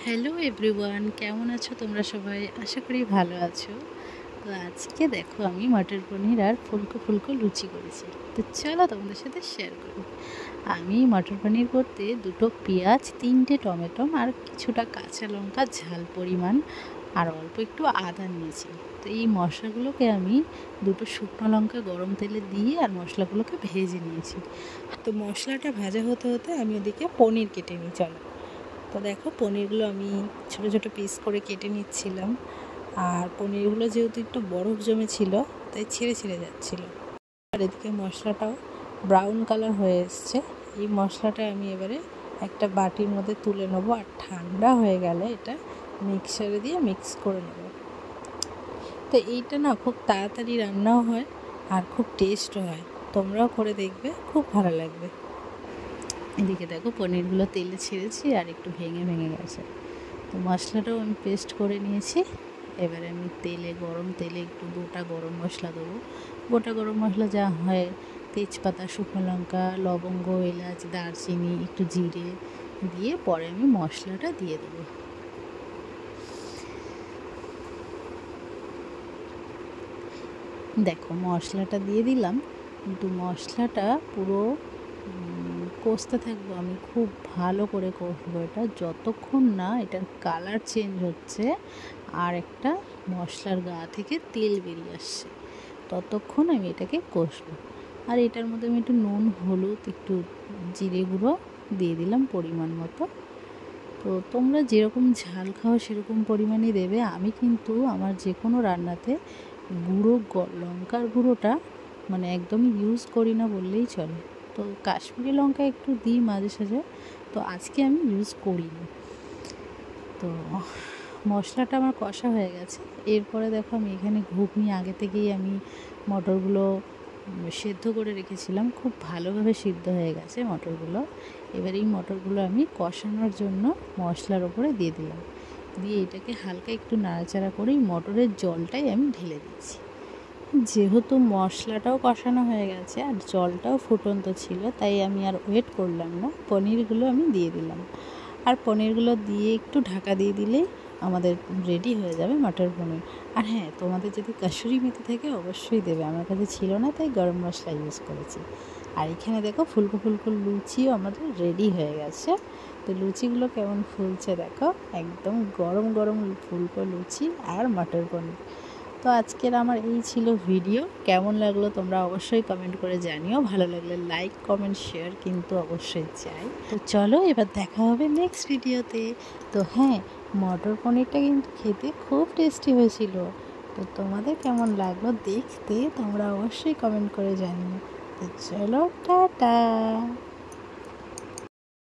Hello everyone, কেমন আছো তোমরা সবাই? আশা করি ভালো আছো। তো আজকে দেখো আমি মটর পনির আর ফুলকো ফুলকো লুচি করেছি। তো চলো তোমাদের সাথে শেয়ার করি। আমি মটর পনির করতে 2টো পেঁয়াজ, 3টে টমেটো আর কিছুটা কাঁচা লঙ্কা ঝাল পরিমাণ আর অল্প একটু আদা নিয়েছি। তো এই মশলাগুলোকে আমি 2টো শুকনো লঙ্কা গরম তেলে দিয়ে আর মশলাগুলোকে ভেজে নিয়েছি। তো মশলাটা ভাজা হতে হতে আমি ওদিকে পনির কেটে নিই। চলো, তো দেখো পনিরগুলো আমি ছোটো ছোটো পিস করে কেটে নিচ্ছিলাম। আর পনিরগুলো যেহেতু একটু বরফ জমেছিল তাই ছিঁড়ে ছিঁড়ে যাচ্ছিলো। আর এদিকে মশলাটাও ব্রাউন কালার হয়ে এসছে। এই মশলাটা আমি এবারে একটা বাটির মধ্যে তুলে নেবো, আর ঠান্ডা হয়ে গেলে এটা মিক্সারে দিয়ে মিক্স করে নেবো। তো এইটা না খুব তাড়াতাড়ি রান্নাও হয় আর খুব টেস্টও হয়। তোমরাও করে দেখবে, খুব ভালো লাগবে। এদিকে দেখো পনিরগুলো তেলে ছেড়েছি আর একটু ভেঙে ভেঙে গেছে। তো মশলাটাও আমি পেস্ট করে নিয়েছি। এবারে আমি গরম তেলে একটু গোটা গরম মশলা দেবো। গোটা গরম মশলা যা হয়, তেজপাতা, শুকনো লঙ্কা, লবঙ্গ, এলাচ, দারচিনি, একটু জিরে দিয়ে পরে আমি মশলাটা দিয়ে দেবো। দেখো মশলাটা দিয়ে দিলাম, কিন্তু মশলাটা পুরো কষতে থাকবো। আমি খুব ভালো করে কষবো এটা, যতক্ষণ না এটার কালার চেঞ্জ হচ্ছে আর একটা মশলার গা থেকে তেল বেরিয়ে আসছে, ততক্ষণ আমি এটাকে কষবো। আর এটার মধ্যে আমি একটু নুন, হলুদ, একটু জিরে গুঁড়ো দিয়ে দিলাম পরিমাণ মতো। তো তোমরা যেরকম ঝাল খাও সেরকম পরিমাণে দেবে। আমি কিন্তু আমার যে কোনো রান্নাতে লঙ্কার গুঁড়োটা মানে একদমই ইউজ করি না বললেই চলে। তো কাশ্মীরি লঙ্কা একটু দিই মাঝে সাঝে, তো আজকে আমি ইউজ করিনি। তো মশলাটা আমার কষা হয়ে গেছে। এরপরে দেখো আমি এখানে ঘুগনি আগে থেকেই আমি মটরগুলো সেদ্ধ করে রেখেছিলাম, খুব ভালোভাবে সিদ্ধ হয়ে গেছে মটরগুলো। এবার এই মটরগুলো আমি কষানোর জন্য মশলার ওপরে দিয়ে দিলাম, দিয়ে এটাকে হালকা একটু নাড়াচাড়া করে মটরের জলটাই আমি ঢেলে দিচ্ছি। যেহেতু মশলাটাও কষানো হয়ে গেছে আর জলটাও ফুটন্ত ছিল, তাই আমি আর ওয়েট করলাম না, পনিরগুলো আমি দিয়ে দিলাম। আর পনিরগুলো দিয়ে একটু ঢাকা দিয়ে দিলেই আমাদের রেডি হয়ে যাবে মটর পনির। আর হ্যাঁ, তোমাদের যদি কাসুরি মেথি থাকে অবশ্যই দেবে, আমার কাছে ছিল না তাই গরম মশলা ইউজ করেছি। আর এখানে দেখো ফুলকো ফুলকো লুচিও আমাদের রেডি হয়ে গেছে। তো লুচিগুলো কেমন ফুলছে দেখো, একদম গরম গরম ফুলকো লুচি আর মটর পনির। তো আজকের আমার এই ছিল ভিডিও। কেমন লাগলো তোমরা অবশ্যই কমেন্ট করে জানিও। ভালো লাগলে লাইক, কমেন্ট, শেয়ার কিন্তু অবশ্যই চাই। তো চলো এবার দেখা হবে নেক্সট ভিডিওতে। তো হ্যাঁ, মটর পনিরটা কিন্তু খেতে খুব টেস্টি হয়েছিল। তো তোমাদের কেমন লাগলো দেখতে তোমরা অবশ্যই কমেন্ট করে জানিও। তো চলো, টাটা।